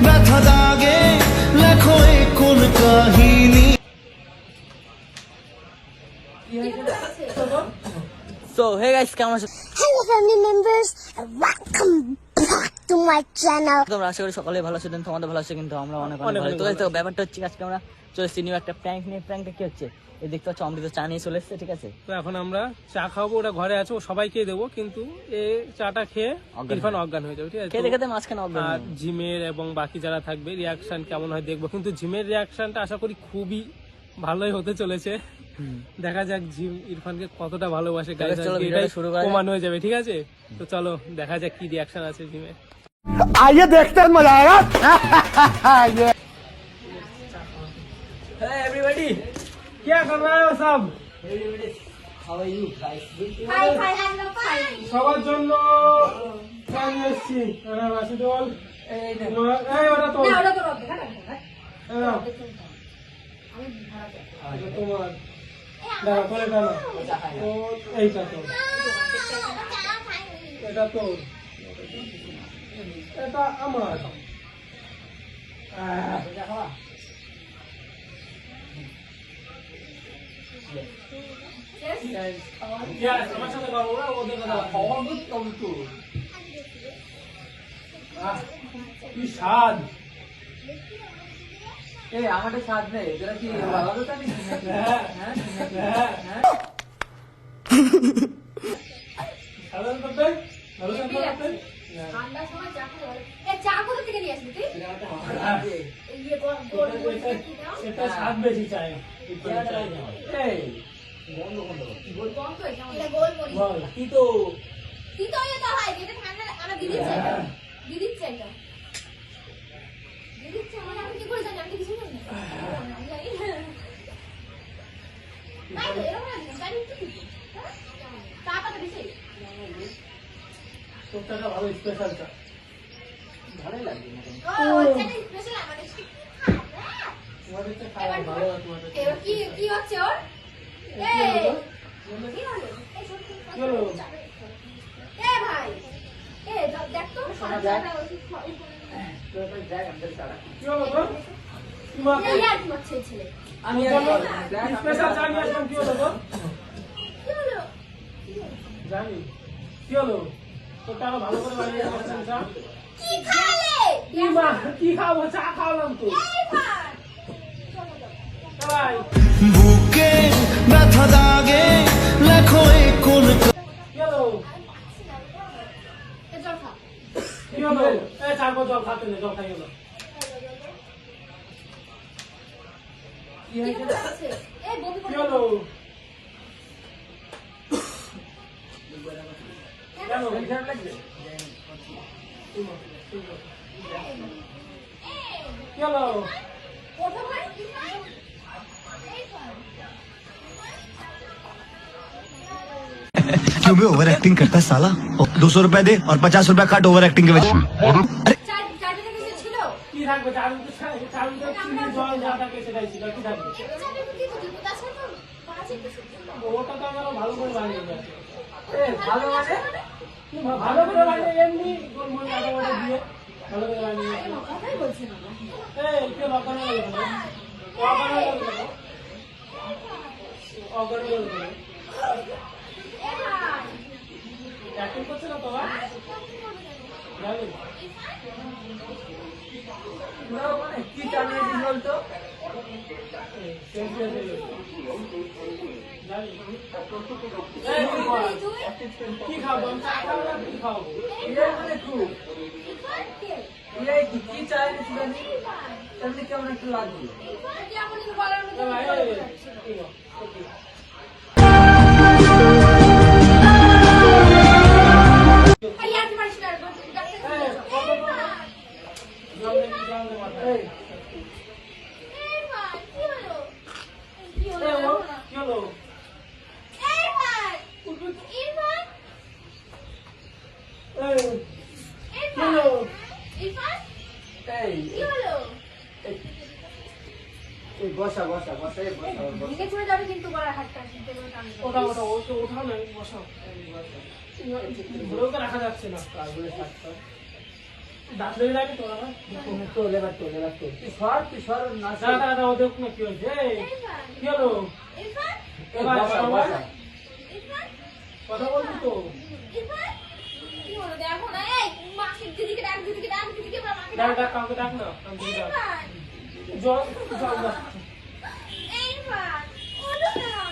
ব্যথা দাগে লেখো কোন কাহিনী। So hey guys, কেমন আছো? Hello family members and welcome back to my channel. তোমরা আশা করি সকলে ভালো আছো, তোমাদের ভালো আছে, কিন্তু আমরা অনেক অনেক ভালো। তো ব্যাপারটা হচ্ছে আজকে আমরা চলে এসেছি নিউ একটা প্র্যাঙ্ক নিয়ে। প্র্যাঙ্কটা কি হচ্ছে এই দেখতে পাচ্ছ, অমৃত চা নিয়ে চলে এসেছে, ঠিক আছে? তো এখন আমরা চা খাবো, ওটা ঘরে আছে, ও সবাইকে দেবো, কিন্তু এই চাটা খেয়ে ইরফান অজ্ঞান হয়ে যাবে, ঠিক আছে? খেতে খেতে মাঝখানে অজ্ঞান। আর জিমের এবং বাকি যারা থাকবে রিয়াকশন কেমন হয় দেখবো, কিন্তু জিমের রিয়াকশনটা আশা করি খুবই ভালোই হতে চলেছে। দেখা যাক জিম ইরফানকে কতটা ভালোবাসে, প্রমাণ হয়ে যাবে, ঠিক আছে? তো চলো দেখা যাক কি রিয়াকশন আছে জিমে। आइए देखते हैं, मजा आएगा। Hey everybody, क्या कर रहे हो सब? how are you guys? সবার জন্য চা নিয়ে এসছি। রাশিদুল, এই ওটা তো এটা তোমার, দাঁড়া তোলে কেন? এইটা তো, এটা তো, এটা আমার। আমার সাথে করবো না, ওদের কথা কি স্বাদ। এই আমাদের স্বাদ নেই, এরা কি ভালো তো জানি? সাধারণ করতে ভালো করতে ঠান্ডার সময় চা খেতে ভালো। এই চা কোথা থেকে নিয়ে আসলি তুই? এই যে এটা স্বাদ বেশি চাই। এই গন্ধ এটা গোলমরিচ। বল কি তো এটা হয়, এটা ঠান্ডা আমরা দিদির চাই। দিদির চাই এটা। দিদির চাই মানে আমি কি করে জানি? আমি তো কিছু জানি না। আমি জানি না। না তো এরকম না, জানি কি? চা পাতা দিছি। তোরটা ভালো স্পেশাল চা, ভালোই লাগবে। ও এটা স্পেশাল আমাদের। তোমাদের চা খাওয়া ভালো আছে তোমাদের। এবার কি হচ্ছে ওর? এই কি হলো? এই ছোট কি হলো? এ ভাই, এ দেখ তো সাদা কি হলো গো? কি মা এই আর কি হচ্ছে ছেলে? আমি স্পেশাল চা নিয়ে আসলাম, কি হলো গো? কি হলো? জানি কি হলো? তোরটা আরো ভালো করে বানিয়ে আসলাম চা। কি খালে? কি মা, কি খাবো? চা খাওয়ালাম তো। এই ভাই চালাই বুকে ব্যথা দাগে লেখো কোন কি হলো? এ জল খা। কি হলো? এই চারবো জল খাতে নে, জল খাই হলো। কি হচ্ছে? এই বমি কি করে। হলো? কেন? খারাপ লাগছে? কি হলো? ওঠো ভাই। এই ভাই। क्यों भी ओवर एक्टिंग करता है साला। 200 रुपए दे और 50 रुपए काट ओवर एक्टिंग के वजह। চারটা কিছু ছিল? কি থাকবে? চারু চিনি জল যা থাকে সেটাই ছিল, কি থাকবে? এমনি চারটা কি তো দিব? তাছাড়া তো বাজে কিছু ছিল না। ওটা তো আমরা ভালো করে বানিয়ে গেছে। ভালো মানে ভালো করে বানিয়ে এমনি গোলমরিচ আদা বাটা দিয়ে ভালো করে বানিয়ে গেছে। কথাই বলছে না। এই কে অজ্ঞান হয়ে গেল? অজ্ঞান হয়ে গেল? অজ্ঞান হয়ে গেল? এ ভাই অ্যাক্টিং করছে না তো? জানি মানে কি চালিয়েছিস বলতো? কি খাবো? চা খাবো না কি খাবো? মানে খুব কি চালিয়েছিস জানি, তাহলে কেমন একটু লাগবে। কেমন বলার মতো এই আর কি মারিস না? এই ভাই কি হলো? কি হলো? কি হলো? এই ভাই ইরফান কি হলো? ইরফান এই কি হলো? এই বসা বসা বসা এই বসা বসা। ভেঙে চলে যাবে কিন্তু বড় হাতটা দিতে বলে টানবে। ওটা ওঠাও না, বসাও। ওকে রাখা যাচ্ছে না। কাগজে থাকতো ডাক্তারের লাগে তো না তোলে বাট তুই সর না দাদা দাদা ওদের কোনো কি হয়েছে এই, কি হলো ইরফান এবার সবাই ইরফান কথা বলবি তো ইরফান কি হলো দেখো না এই মাকে দিদিকে ডাক বড় মাকে ডাক ডাক ডাক কাউকে ডাক না কাউকে ডাক ইরফান জল জল দাও। ইরফান ওঠো না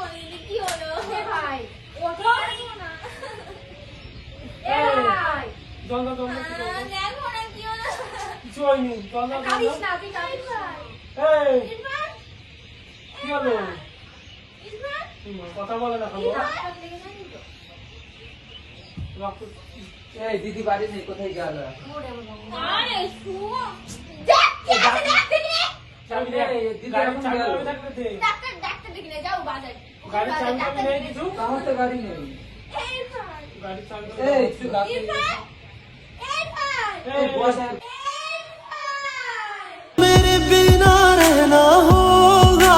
ওই কি হলো হে ভাই ওঠো না এ ভাই জল দাও জল দাও, কি করবো? দেখো না কি হলো কিছু হয়নি জল দাও জল কাঁদিস দাও। না তুই কাঁদিস না এই ইরফান কি হলো ইরফান কথা বলে না খাবো ইরফান লেগে যায়নি তো রক্ত এই দিদি বাড়ি নেই, কোথায় গেল? আরে শুনো দেখ কে আছে দেখ দেখি চাবি দে দিদি গাড়ি এখন চাবি গেল। থাকলে দে ডাক্তার দেখি না যাও বাজার গাড়ি চাবি টাবি নেই কিছু আমার তো গাড়ি নেই। ইরফান গাড়ি চাবি এই তুই গাড়ি ইরফান ইরফান এই বস ইরফান मेरे बिना रहना होगा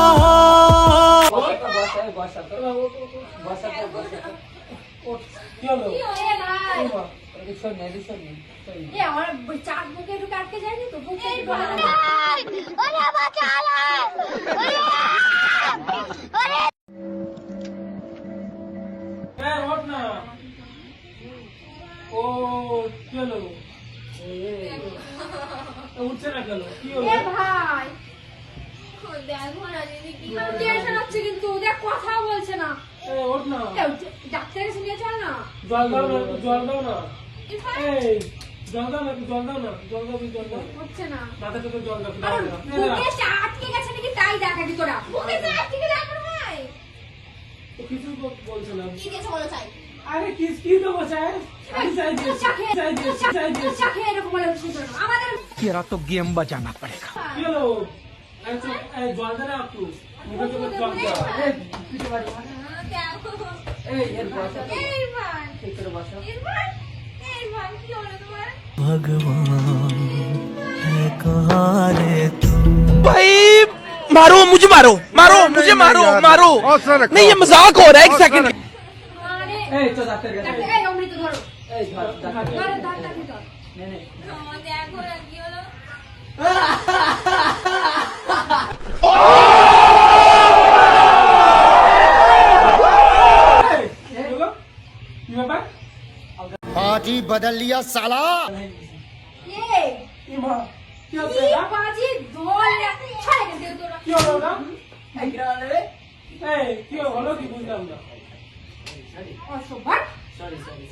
কি হলো কি হলো ভাই এই এ আমার চাক বুকে একটু কাটকে যায়নি তো বুকে একটু ওরে বাঁচালে ওঠ না ও কি হলো উঠছে না কেন কি হলো এ ভাই দেখো না দিদি কি টেনশন হচ্ছে কিন্তু দেখ কথা বলছে না ওঠ না ডাক্তারের সঙ্গে চল না জল দাও না জল দাও না ইরফান এই জল দাও না জল দাও না জল দাও জল দাও হচ্ছে না মাথাটা তো জল দাও আর বুকে আটকে গেছে নাকি তাই দেখাবি তোরা বুকে আটকে গেছে এখন ভাই কিছু বলছিলাম কি দিয়েছে বলো চাই আরে কি দেবো চাই আমি চাই দিয়েছি চাই দিয়েছি চাই দিয়েছি চাকে এরকম বলে শুনছো না আমাদের तेरा तो गेम बजाना पड़ेगा কি হলো এই জল দে না একটু মুখে চোখে জল দাও ইরফান ইরফান কি হলো তোমার भगवान है कहाँ रे तू भाई मारो मुझे मारो मारो मुझे मारो मारो नहीं ये मजाक हो रहा है एक सेकंड আরে এই তো ডাক্তার গেছে। ডাক্তার এই অমৃত ধরো এই ধর, ডাক্তার। ধরো ধর তাকে ধর নে, নে। দেখো না কি হলো কি হলো কি ব্যাপার आज ही बदल लिया साला এই কি মা কি হচ্ছে কি এটা বাজি ধর ছাড়ে গেছে তোরা কি হলো ওটা এই কিরানে রে? এই কি হলো কি বুঝলাম না অসভ্য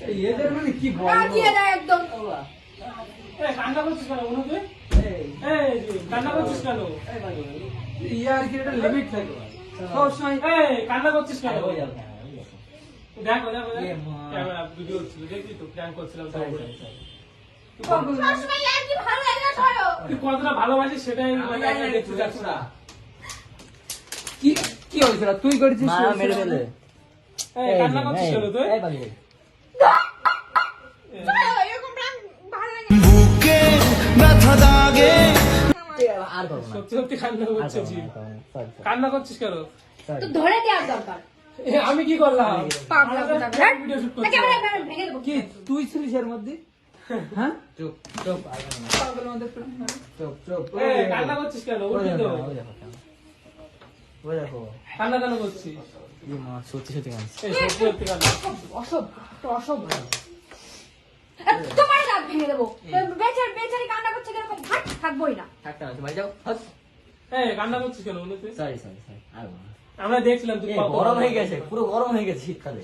এই এদের মানে কি দিয়ে বলবো? দেয় একদম এই কান্না করছিস কেন বলুন তুই এই, এই যে, কান্না করছিস কেন ইয়ার কি একটা লিমিট থাকে। সবসময় এই কান্না করছিস কেন হয়ে যাবে। দেখো দেখো এ মা। ক্যামেরা ভিডিও ছিল দেখবি তো প্র্যাঙ্ক করছিলাম তাই বলে। সবসময় আর কি ভালো লাগে না ধরো তুই কতটা ভালোবাসিস সেটাই মানে এই, একটা এই, দেখতে চাচ্ছি না কি কি হয়েছিল? তুই করেছিস? মা মেরে ফেলে। এই কান্না করছিস কেন তুই এই বালি। এরকম প্রাণ ভালো লাগে भूखे न था दागे আর করবো না। সত্যি সত্যি কান্না আর করছিস করবো না, আর করবো না। Sorry, কান্না করছিস কেন তো ধরে দেওয়ার দরকার এ, আমি কি করলাম পাগলা কোথা ভিডিও শুট না ক্যামেরা ক্যামেরা ভেঙে দেবো কি তুই ছিলিস এর মধ্যে? হ্যাঁ? चुप चुप পাগলের মধ্যে চুপ চুপ। এই কান্না করছিস কেন ওই উঠবি তো দেখো, ওই দেখো, ওই দেখো। কান্না কেন করছিস এই মা, সত্যি সত্যি কাঁদছে। এই সত্যি সত্যি কান্না অসভ্য তো অসভ্য তোমার দাঁত ভেঙে দেবো বেচারি কান্না করছে কিরকম ভাট থাকবোই না থাকতে না, বাড়ি যাও। হাট। এই কান্না করছিস কেন বলুন তুই Sorry, sorry, sorry, আর করবো না। আমরা দেখছিলাম তুই এই কত গরম হয়ে গেছে, পুরো গরম হয়ে গেছে শীতকালে।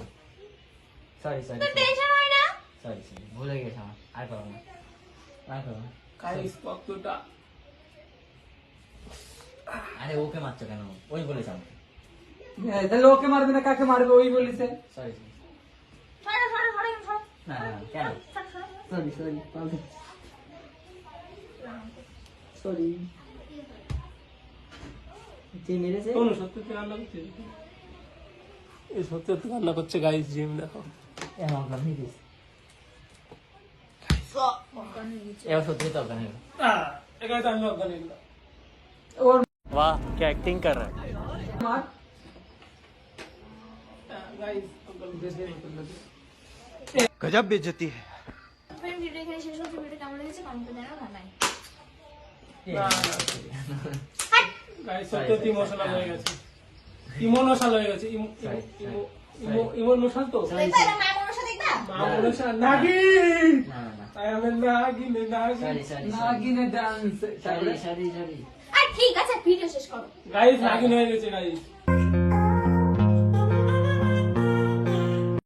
Sorry, sorry, তো sorry, টেনশন হয় না sorry, sorry, ভুলে গেছে আমার। আর করবো না, আর করবো না। গাইস কতটা আরে ওকে মারছো কেন? ওই বলেছে আমাকে। তাহলে ওকে মারবে না কাকে মারবে ওই বলেছে। Sorry, sorry. সরো সরো সরো সরো না, না, কেন? সরি সরি সরি কে মেরেছে? কোন সত্যি সত্যি কান্না করছিস এই সত্যি সত্যি কান্না করছে গাইস জিম দেখো এমন অজ্ঞান হয়ে গেছে। এবার সত্যি তো অজ্ঞান হয়ে গেছে। এখানে তো আমি অজ্ঞান হয়ে গেলাম। ওর वाह क्या एक्टिंग कर रहा है মার। গাইস অজ্ঞান হয়ে গেছে। गजब बेइज्जती है ফ্রেন্ড ভিডিও এখানে শেষ করছি। ভিডিও কেমন লেগেছে কমেন্ট করে জানাও। Bye bye. গাইস সত্যি ইমোশনাল হয়ে গেছে, ইমোশনাল হয়ে গেছে, ইমোশনাল তো দেখবা এটা মা মনসা দেখবা? ইমোশনাল নাগিন, না না আই এম নাগিন সরি সরি নাগিনে ডান্স সরি সরি সরি আর ঠিক আছে ভিডিও শেষ করো। গাইস নাগিন হয়ে গেছে গাইস।